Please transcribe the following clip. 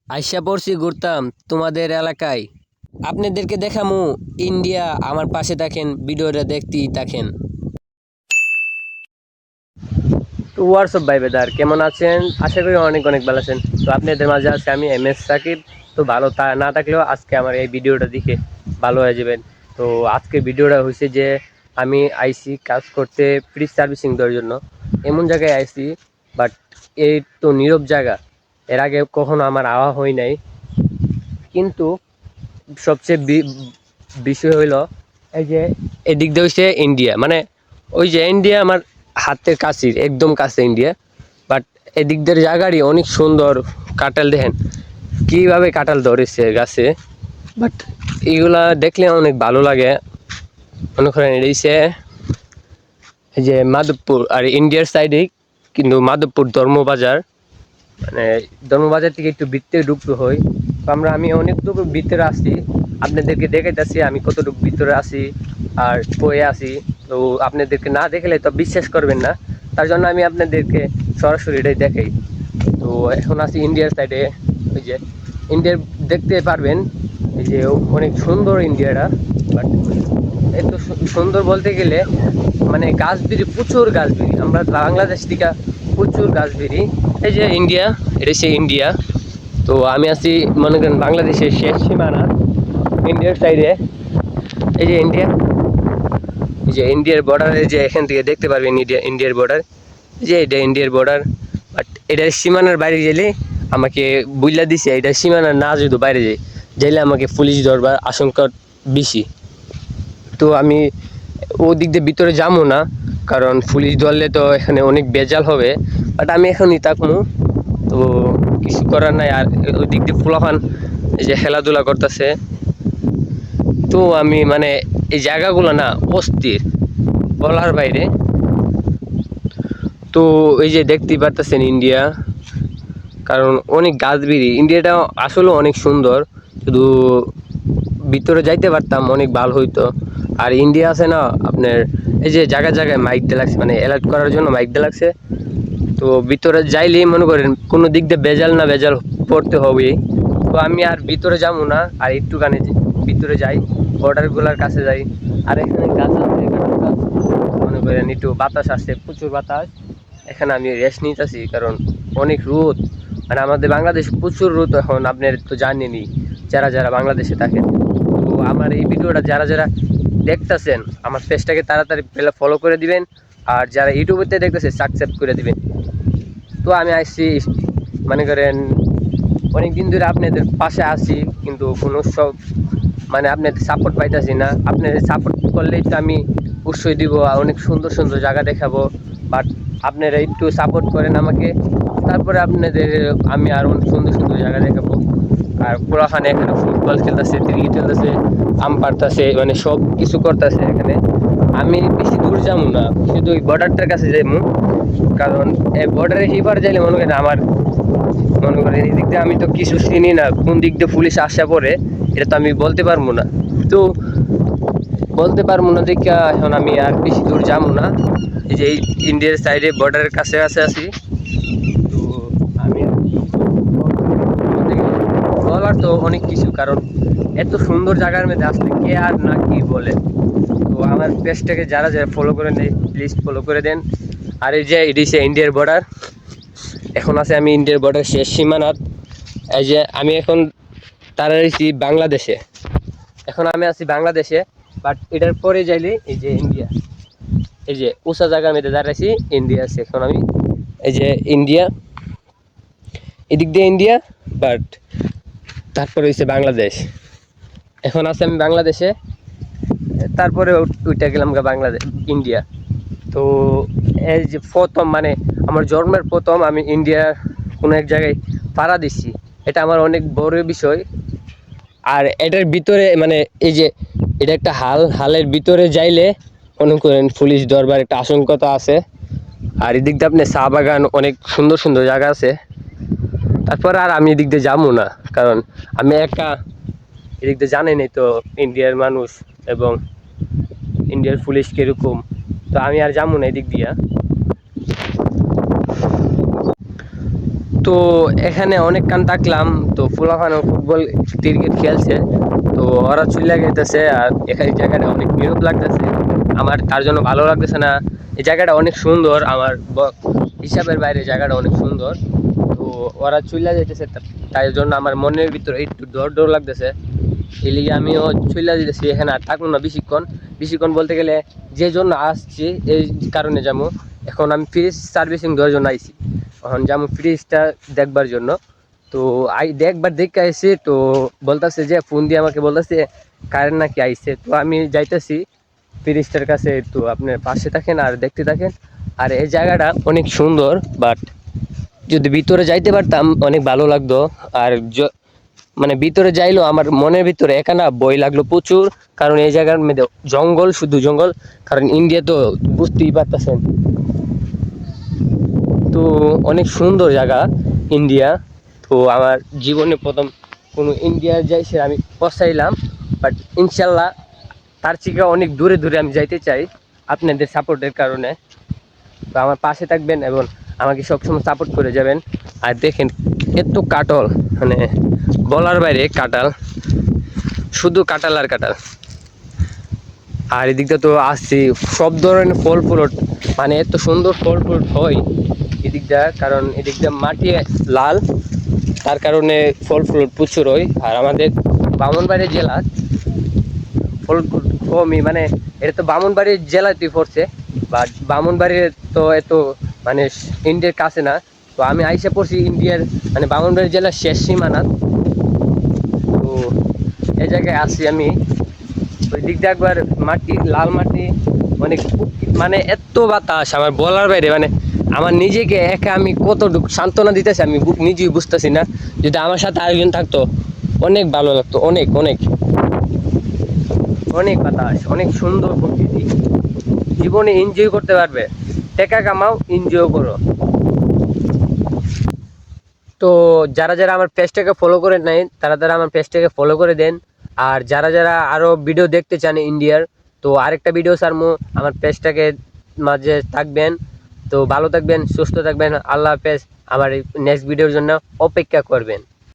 আইসা পড়ছি ঘুরতাম তোমাদের এলাকায়। আপনাদেরকে দেখামু ইন্ডিয়া। আমার পাশে থাকেন, ভিডিওটা দেখতেই থাকেন। তো হোয়াটসঅ্যাপ ভাই বেদার, কেমন আছেন? আশা করি অনেক অনেক ভালো আছেন। তো আপনাদের মাঝে আছে আমি MS সাকিব। তো ভালো না থাকলেও আজকে আমার এই ভিডিওটা দেখে ভালো হয়ে যাবেন। তো আজকে ভিডিওটা হয়েছে যে আমি আইসি কাজ করতে ফ্রিজ সার্ভিসিং দেওয়ার জন্য এমন জায়গায় আইসি, বাট এই তো নীরব জায়গা, এর আগে কখনো আমার আওয়া হয় নাই। কিন্তু সবচেয়ে বিষয় হইল এই যে এদিক দিয়ে হচ্ছে ইন্ডিয়া, মানে ওই যে ইন্ডিয়া আমার হাতের কাছের একদম কাছে ইন্ডিয়া। বাট এদিক দিয়ে জায়গারই অনেক সুন্দর। কাঁঠাল দেখেন কীভাবে কাঁঠাল ধরেছে গাছে। বাট এইগুলা দেখলে অনেক ভালো লাগে। মনে করেন এসে এই যে মাধবপুর আর ইন্ডিয়ার সাইডে, কিন্তু মাধবপুর ধর্মবাজার, মানে ধর্মবাজার থেকে একটু ভিতরে ঢুকতে হয়। তো আমি অনেকটুকু ভিতরে আসি, আপনাদেরকে দেখাইতেছি আমি কতটুকু ভিতরে আসি আর বয়ে আসি। তো আপনাদেরকে না দেখলে তো বিশ্বাস করবেন না, তার জন্য আমি আপনাদেরকে সরাসরি এটাই দেখাই। তো এখন আছি ইন্ডিয়ার সাইডে। ওই যে ইন্ডিয়ার দেখতে পারবেন এই যে অনেক সুন্দর ইন্ডিয়াটা। বাট এত সুন্দর বলতে গেলে মানে গাছবিড়ি, প্রচুর গাছবিড়ি। আমরা বাংলাদেশ থেকে প্রচুর গাছবিড়ি। এই যে ইন্ডিয়া, এটা সে ইন্ডিয়া। তো আমি আছি মনে করেন বাংলাদেশের শেষ সীমানা, ইন্ডিয়ার সাইডে। এই যে ইন্ডিয়া, এই যে ইন্ডিয়ার বর্ডারে, যে এখান থেকে দেখতে পারবেন ইন্ডিয়ার বর্ডার, যে এটা ইন্ডিয়ার বর্ডার। বাট এটার সীমানার বাইরে গেলে আমাকে বুঝলা দিছে, এটা সীমানার না যদি বাইরে যাইলে আমাকে পুলিশ ধরবার আশঙ্কা বেশি। তো আমি ওদিক দিয়ে ভিতরে যাবো না, কারণ পুলিশ ধরলে তো এখানে অনেক বেজাল হবে। বাট আমি এখনই থাকবো, তো কিছু করার নাই। আর ওই দিক দিয়ে ফুলাফান এই যে খেলাধুলা করতেছে। তো আমি মানে এই জায়গাগুলো না অস্থির, বলার বাইরে। তো এই যে দেখতেই পারতেছেন ইন্ডিয়া, কারণ অনেক গাছবিড়ি। ইন্ডিয়াটা আসলে অনেক সুন্দর, শুধু ভিতরে যাইতে পারতাম অনেক ভালো হইতো। আর ইন্ডিয়া আছে না আপনার, এই যে জায়গায় জায়গায় মাইক দিয়ে লাগছে, মানে অ্যালার্ট করার জন্য মাইক দিয়ে লাগছে। তো ভিতরে যাইলেই মনে করেন কোনো দিক দিয়ে বেজাল না বেজাল পড়তে হবে। তো আমি আর ভিতরে যাবো না, আর একটুখানি ভিতরে যাই, বর্ডারগুলোর কাছে যাই। আর এখানে গাছ আছে, গাছ মনে করেন একটু বাতাস আসছে, প্রচুর বাতাস। এখানে আমি রেস্ট নিতেছি, কারণ অনেক রোদ। মানে আমাদের বাংলাদেশ প্রচুর রোদ এখন, আপনার তো জানেনই যারা যারা বাংলাদেশে থাকেন। তো আমার এই ভিডিওটা যারা যারা দেখতেছেন, আমার পেজটাকে তাড়াতাড়ি ফলো করে দিবেন। আর যারা ইউটিউবেতে দেখতেছে সাবস্ক্রাইব করে দিবেন। তো আমি আসছি মনে করেন অনেক দিন ধরে আপনাদের পাশে আসি, কিন্তু কোনো সব মানে আপনাদের সাপোর্ট পাইতেছি না। আপনাদের সাপোর্ট করলেই তো আমি উৎসাহ দিব, অনেক সুন্দর সুন্দর জায়গা দেখাবো। বাট আপনারা একটু সাপোর্ট করেন আমাকে, তারপরে আপনাদের আমি আরও অনেক সুন্দর সুন্দর জায়গা দেখাবো। আর পোলাখানে এখানে ফুটবল খেলতেছে, ক্রিকেট খেলতেছে, আম পাড়তেছে, মানে সব কিছু করতেছে এখানে। আমি বেশি দূর যাবো না, শুধু ওই বর্ডারটার কাছে যাইবো। কারণ এই বর্ডারে এবার যাইলে মনে করেন আমার, মনে করেন এই দিক দিয়ে আমি তো কিছু চিনি না, কোন দিক দিয়ে পুলিশ আসা পড়ে এটা তো আমি বলতে পারবো না। তো বলতে পারবো না দেখে এখন আমি আর বেশি দূর যাবো না। এই যে ইন্ডিয়ার সাইডে বর্ডারের কাছে কাছে আছি। তো আমি বলার তো অনেক কিছু, কারণ এত সুন্দর জায়গার মধ্যে আসলে কে আর না কি বলে। তো আমার পেজটাকে যারা যারা ফলো করে নেই প্লিজ ফলো করে দেন। আর এই যে এটি সে ইন্ডিয়ার বর্ডার, এখন আছে আমি ইন্ডিয়ার বর্ডার শেষ সীমানাত। এই যে আমি এখন দাঁড়াইছি বাংলাদেশে, এখন আমি আছি বাংলাদেশে। বাট এটার পরে যাইলে এই যে ইন্ডিয়া, এই যে উঁচা জায়গার মধ্যে দাঁড়াইছি ইন্ডিয়া আছে। এখন আমি এই যে ইন্ডিয়া, এদিক দিয়ে ইন্ডিয়া, বাট তারপরে হচ্ছে বাংলাদেশ। এখন আছে আমি বাংলাদেশে, তারপরে ওইটা গেলাম বাংলাদেশ ইন্ডিয়া। তো এই যে প্রথম মানে আমার জন্মের প্রথম আমি ইন্ডিয়ার কোনো এক জায়গায় পাড়া দিচ্ছি, এটা আমার অনেক বড় বিষয়। আর এটার ভিতরে মানে এই যে এটা একটা হালের ভিতরে যাইলে মনে করেন পুলিশ ধরবার একটা আশঙ্কা আছে। আর এদিক দিয়ে আপনি চা বাগান, অনেক সুন্দর সুন্দর জায়গা আছে। তারপর আর আমি এদিক দিয়ে যাবো না, কারণ আমি একা এদিক দিয়ে জানেনই তো ইন্ডিয়ার মানুষ এবং ইন্ডিয়ার পুলিশ কিরকম। তো আমি আর যাবো না এদিক দিয়া। তো এখানে অনেকক্ষণ থাকলাম, তো ফুলাফানো ফুটবল ক্রিকেট খেলছে, তো ওরা চলে গেতেছে। আর এখানে এই জায়গাটা অনেক বিরূপ লাগতেছে আমার, তার জন্য ভালো লাগতেছে না। এই জায়গাটা অনেক সুন্দর, আমার হিসাবের বাইরে জায়গাটা অনেক সুন্দর। তো ওরা চলে যেতেছে, তাই জন্য আমার মনের ভিতরে একটু ডর ডর লাগতেছে। এই লিগে আমিও চলে যেতেছি, এখানে আর থাকবো না বেশিক্ষণ। বেশিক্ষণ বলতে গেলে যে জন্য আসছি এই কারণে যাবো। এখন আমি ফ্রিজ সার্ভিসিং দেওয়ার জন্য আইছি, এখন যেমন ফ্রিজটা দেখবার জন্য। তো দেখবার দেখে আইসি, তো বলতেছে যে ফোন দিয়ে আমাকে বলতেছে কারেন্ট নাকি আইসে। তো আমি যাইতেছি ফ্রিজটার কাছে, তো আপনার পাশে থাকেন আর দেখতে থাকেন। আর এই জায়গাটা অনেক সুন্দর, বাট যদি ভিতরে যাইতে পারতাম অনেক ভালো লাগতো। আর মানে ভিতরে যাইলো আমার মনের ভিতরে একা বই লাগলো প্রচুর, কারণ এই জায়গার মধ্যে জঙ্গল, শুধু জঙ্গল। কারণ ইন্ডিয়া তো বুঝতেই পারতেছেন, তো অনেক সুন্দর জায়গা ইন্ডিয়া। তো আমার জীবনে প্রথম কোনো ইন্ডিয়া যাইছে আমি পছাইলাম, বাট ইনশাল্লাহ তার থেকে অনেক দূরে দূরে আমি যাইতে চাই আপনাদের সাপোর্টের কারণে। তো আমার পাশে থাকবেন এবং আমাকে সবসময় সাপোর্ট করে যাবেন। আর দেখেন এত কাটল, মানে বলার বাইরে কাঁঠাল, শুধু কাঁঠাল আর কাঁঠাল। আর এদিকটা তো আসছি সব ধরনের ফল ফ্রুট, মানে এত সুন্দর ফল ফ্রুট হয় এদিকটা, কারণ এদিকটা মাটি লাল, তার কারণে ফল ফ্রুট প্রচুর হয়। আর আমাদের ব্রাহ্মণবাড়িয়া জেলা ফল ফ্রুট কমই, মানে এটা তো ব্রাহ্মণবাড়ির জেলাতেই পড়ছে, বা ব্রাহ্মণবাড়ির তো এত মানে ইন্ডিয়ার কাছে না। তো আমি আইসা পড়ছি ইন্ডিয়ার মানে ব্রাহ্মণবাড়ি জেলার শেষ সীমানা। তো এই জায়গায় আসছি আমি, ওই দিকটা একবার মাটি লাল মাটি, অনেক মানে এত বাতাস আমার বলার বাইরে। মানে আমার নিজেকে একা আমি কতটুকু সান্ত্বনা দিতেছি আমি নিজেই বুঝতেছি না। যদি আমার সাথে আরেকজন থাকতো অনেক ভালো লাগতো, অনেক অনেক অনেক বাতাস, অনেক সুন্দর প্রকৃতি, জীবনে এনজয় করতে পারবে। টাকা কামাও, এনজয় করো। তো যারা যারা আমার পেজটাকে ফলো করে নেয় তারা তারা আমার পেজটাকে ফলো করে দেন। আর যারা যারা আরও ভিডিও দেখতে চান ইন্ডিয়ার, তো আরেকটা ভিডিও সারমু, আমার পেজটাকে মাঝে থাকবেন। তো ভালো থাকবেন, সুস্থ থাকবেন, আল্লাহ হাফেজ। আমার নেক্সট ভিডিওর জন্য অপেক্ষা করবেন।